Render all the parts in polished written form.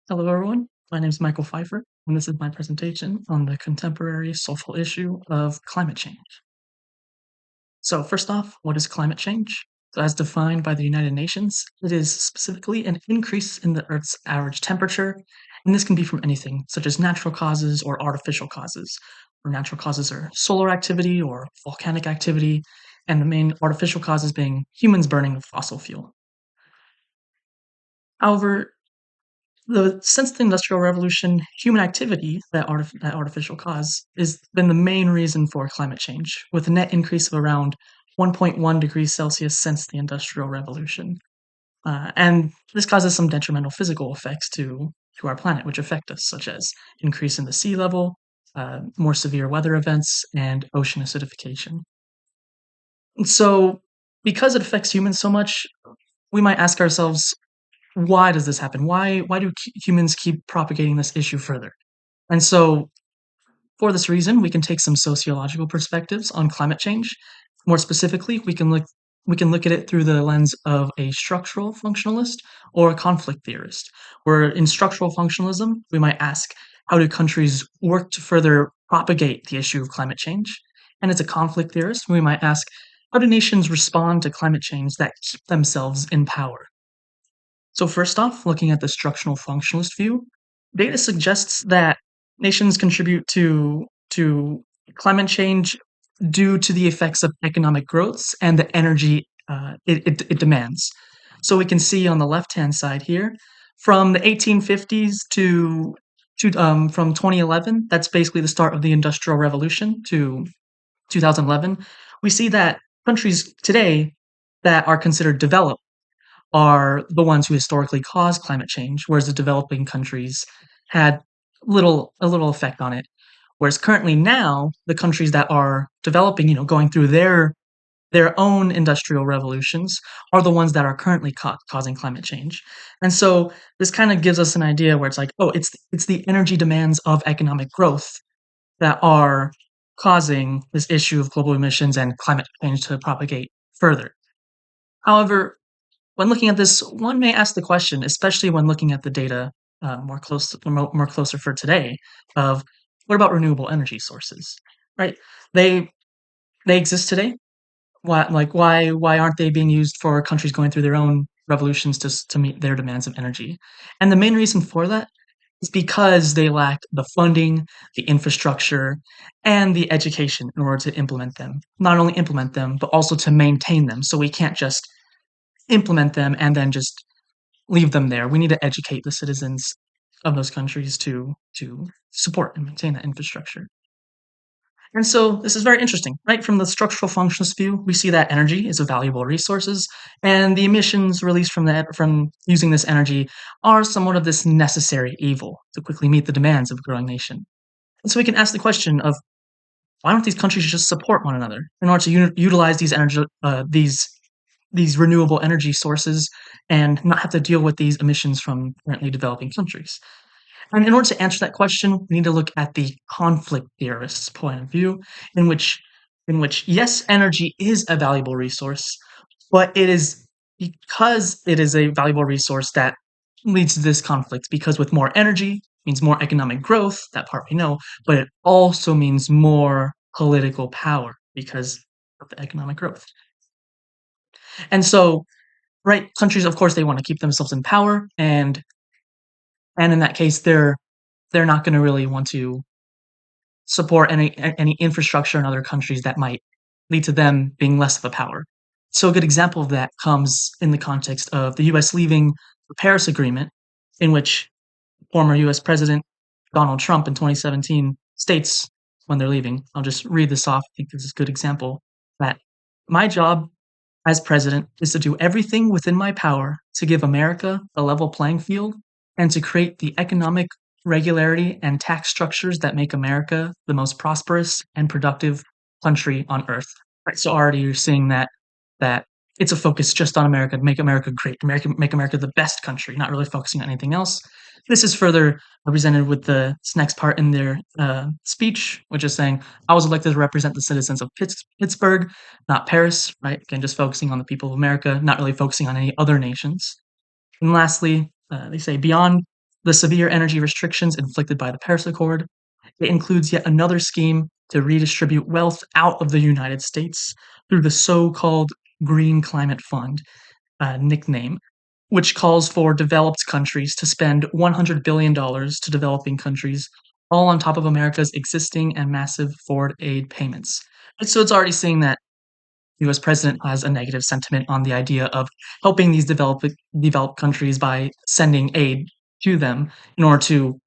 Hello, everyone. My name is Michael Pfeiffer, and this is my presentation on the contemporary social issue of climate change. So, first off, what is climate change? So, as defined by the United Nations, it is specifically an increase in the Earth's average temperature, and this can be from anything, such as natural causes or artificial causes. Where natural causes are solar activity or volcanic activity, and the main artificial causes being humans burning fossil fuel. However, since the Industrial Revolution, human activity, that artificial cause, has been the main reason for climate change, with a net increase of around 1.1 degrees Celsius since the Industrial Revolution. And this causes some detrimental physical effects to our planet, which affect us, such as increase in the sea level, more severe weather events, and ocean acidification. And so, because it affects humans so much, we might ask ourselves, why does this happen? Why do humans keep propagating this issue further? And so, for this reason, we can take some sociological perspectives on climate change. More specifically, we can look at it through the lens of a structural functionalist or a conflict theorist. Where in structural functionalism, we might ask, how do countries work to further propagate the issue of climate change? And as a conflict theorist, we might ask, how do nations respond to climate change that keep themselves in power? So first off, looking at the structural functionalist view, data suggests that nations contribute to climate change due to the effects of economic growths and the energy it demands. So we can see on the left-hand side here, from the 1850s to from 2011, that's basically the start of the Industrial Revolution to 2011. We see that countries today that are considered developed are the ones who historically caused climate change, whereas the developing countries had a little effect on it. Whereas currently now, the countries that are developing, going through their own industrial revolutions are the ones that are currently causing climate change. And so this kind of gives us an idea where it's like, oh, it's the energy demands of economic growth that are causing this issue of global emissions and climate change to propagate further. However, when looking at this, one may ask the question, especially when looking at the data more closer for today, of what about renewable energy sources, right? They they exist today. Why aren't they being used for countries going through their own revolutions to meet their demands of energy? And the main reason for that is because they lack the funding, the infrastructure, and the education in order to implement them. Not only implement them, but also to maintain them. So we can't just implement them and then just leave them there. We need to educate the citizens of those countries to support and maintain that infrastructure. And so this is very interesting, right? From the structural functionalist view, we see that energy is a valuable resources, and the emissions released from using this energy are somewhat of this necessary evil to quickly meet the demands of a growing nation. And so we can ask the question of, why don't these countries just support one another in order to utilize these renewable energy sources and not have to deal with these emissions from currently developing countries? And in order to answer that question, we need to look at the conflict theorist's point of view, in which yes, energy is a valuable resource, but it is because it is a valuable resource that leads to this conflict. Because with more energy means more economic growth, that part we know, but it also means more political power because of the economic growth. And so, right, countries, of course, they want to keep themselves in power, and in that case, they're not going to really want to support any infrastructure in other countries that might lead to them being less of a power. So a good example of that comes in the context of the U.S. leaving the Paris Agreement, in which former U.S. President Donald Trump in 2017 states when they're leaving. I'll just read this off. I think this is a good example that my job as president is to do everything within my power to give America a level playing field and to create the economic regularity and tax structures that make America the most prosperous and productive country on earth. Right. So already you're seeing that it's a focus just on America to make America great, make America the best country, not really focusing on anything else. This is further represented with this next part in their speech, which is saying, "I was elected to represent the citizens of Pittsburgh, not Paris." Right? Again, just focusing on the people of America, not really focusing on any other nations. And lastly, they say, the severe energy restrictions inflicted by the Paris Accord. It includes yet another scheme to redistribute wealth out of the United States through the so-called Green Climate Fund, nickname, which calls for developed countries to spend $100 billion to developing countries, all on top of America's existing and massive forward aid payments. So it's already saying that US president has a negative sentiment on the idea of helping these developed countries by sending aid to them in order to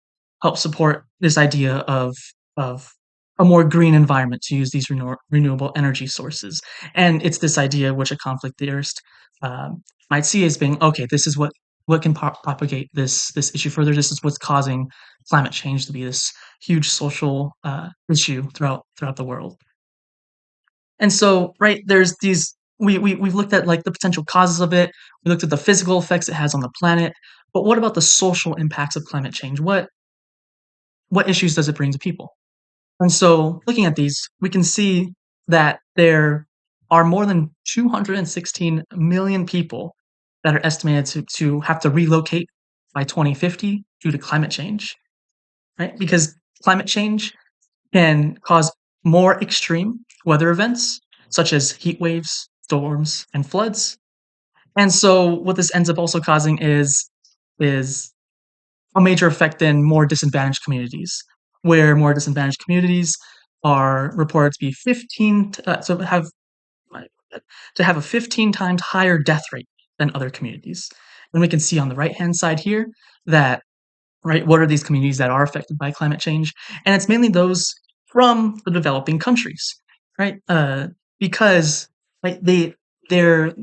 help support this idea of a more green environment to use these renewable energy sources. And it's this idea which a conflict theorist might see as being okay. This is what can propagate this issue further. This is what's causing climate change to be this huge social issue throughout the world. And so, right, there's these we've looked at like the potential causes of it. We looked at the physical effects it has on the planet, but what about the social impacts of climate change? What issues does it bring to people? And so, looking at these, we can see that there are more than 216 million people that are estimated to have to relocate by 2050 due to climate change, right? Because climate change can cause more extreme weather events, such as heat waves, storms, and floods. And so what this ends up also causing is a major effect in more disadvantaged communities, where more disadvantaged communities are reported to be 15 so to have a 15 times higher death rate than other communities. And we can see on the right-hand side here that, right, what are these communities that are affected by climate change? And it's mainly those from the developing countries, right? Because right, they're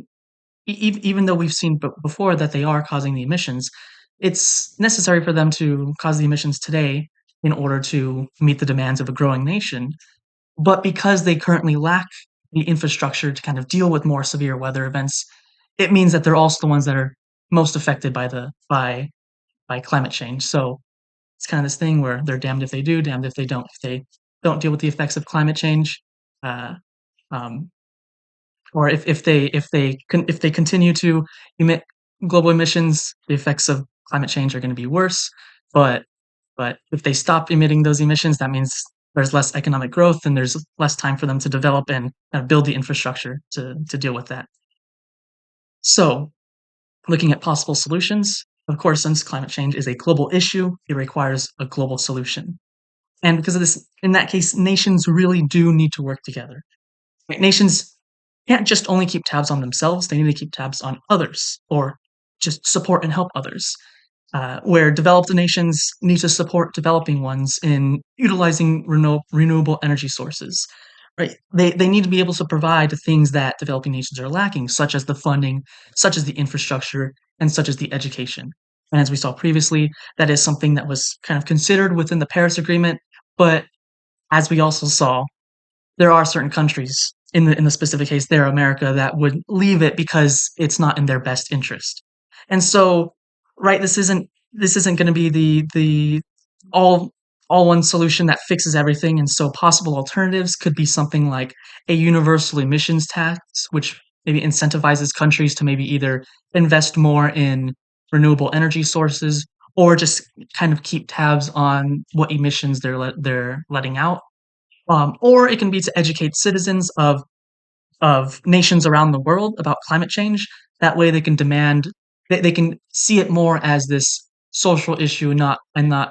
even though we've seen before that they are causing the emissions, it's necessary for them to cause the emissions today in order to meet the demands of a growing nation. But because they currently lack the infrastructure to kind of deal with more severe weather events, it means that they're also the ones that are most affected by climate change. So it's kind of this thing where they're damned if they do, damned if they don't. If they don't deal with the effects of climate change, uh, um, or if they continue to emit global emissions, the effects of climate change are going to be worse. But if they stop emitting those emissions, that means there's less economic growth and there's less time for them to develop and build the infrastructure to deal with that. So, looking at possible solutions, of course, since climate change is a global issue, it requires a global solution. And because of this, in that case, nations really do need to work together. Right? Nations can't just only keep tabs on themselves, they need to keep tabs on others or just support and help others. Where developed nations need to support developing ones in utilizing renewable energy sources. Right? They need to be able to provide the things that developing nations are lacking, such as the funding, such as the infrastructure, and such as the education. And as we saw previously, that is something that was kind of considered within the Paris Agreement, but as we also saw, there are certain countries in the specific case there, America, that would leave it because it's not in their best interest. And so, right, this isn't going to be the all all one solution that fixes everything. And so, possible alternatives could be something like a universal emissions tax, which maybe incentivizes countries to maybe either invest more in renewable energy sources or just kind of keep tabs on what emissions they're letting out, or it can be to educate citizens of nations around the world about climate change. That way, they can they can see it more as this social issue, not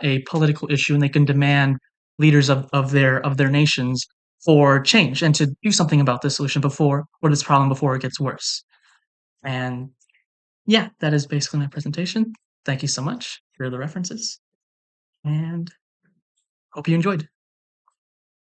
a political issue, and they can demand leaders of their nations for change and to do something about this solution before or this problem before it gets worse. And yeah, that is basically my presentation. Thank you so much for the references, and hope you enjoyed.